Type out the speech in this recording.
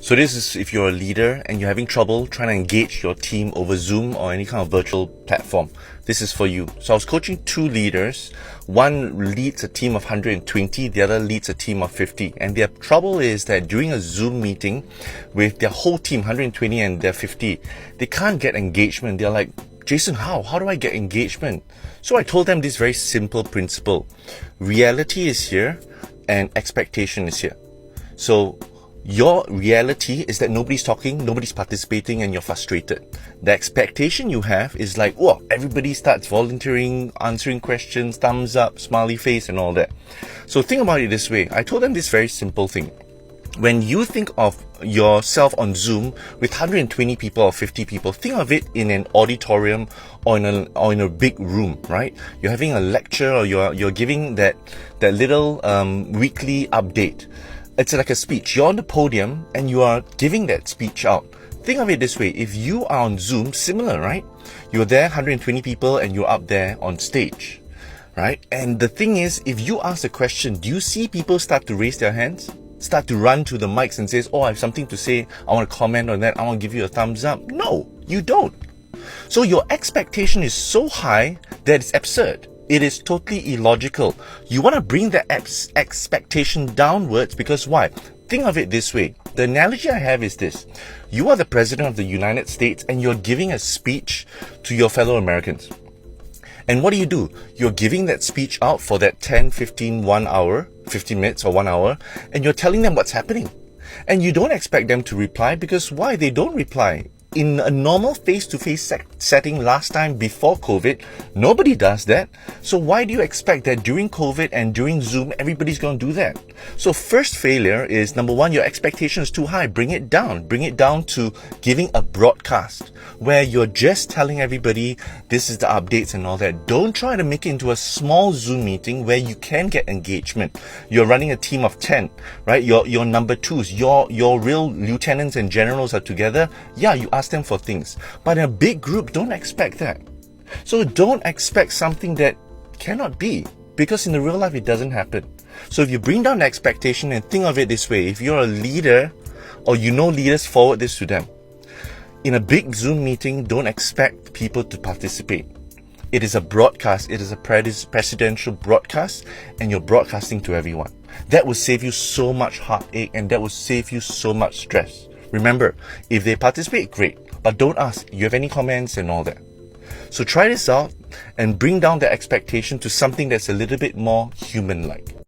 So this is if you're a leader and you're having trouble trying to engage your team over Zoom or any kind of virtual platform. This is for you. So I was coaching two leaders. One leads a team of 120, the other leads a team of 50. And their trouble is that during a Zoom meeting with their whole team, 120 and their 50, they can't get engagement. They're like, Jason, how do I get engagement? So I told them this very simple principle. Reality is here and expectation is here. So your reality is that nobody's talking, nobody's participating, and you're frustrated. The expectation you have is like, oh, everybody starts volunteering, answering questions, thumbs up, smiley face, and all that. So think about it this way. I told them this very simple thing. When you think of yourself on Zoom with 120 people or 50 people, think of it in an auditorium or in a big room, right? You're having a lecture or you're giving that little weekly update. It's like a speech. You're on the podium and you are giving that speech out. Think of it this way. If you are on Zoom, similar, right? You're there, 120 people, and you're up there on stage, right? And the thing is, if you ask a question, do you see people start to raise their hands? Start to run to the mics and says, oh, I have something to say. I want to comment on that. I want to give you a thumbs up. No, you don't. So your expectation is so high that it's absurd. It is totally illogical. You want to bring that expectation downwards because why? Think of it this way. The analogy I have is this. You are the president of the United States and you're giving a speech to your fellow Americans. And what do? You're giving that speech out for that 10, 15, 1 hour, 15 minutes or 1 hour, and you're telling them what's happening. And you don't expect them to reply because why? They don't reply. In a normal face-to-face setting last time before COVID, nobody does that. So why do you expect that during COVID and during Zoom, everybody's going to do that? So first failure is, number one, your expectation is too high. Bring it down. Bring it down to giving a broadcast where you're just telling everybody this is the updates and all that. Don't try to make it into a small Zoom meeting where you can get engagement. You're running a team of 10, right? Your number twos, your real lieutenants and generals are together. Yeah, you ask them for things. But in a big group, don't expect that. So don't expect something that cannot be, because in the real life, it doesn't happen. So if you bring down the expectation and think of it this way, if you're a leader or you know leaders, forward this to them. In a big Zoom meeting, don't expect people to participate. It is a broadcast. It is a presidential broadcast, and you're broadcasting to everyone. That will save you so much heartache, and that will save you so much stress. Remember, if they participate, great. But don't ask, you have any comments and all that. So try this out and bring down the expectation to something that's a little bit more human-like.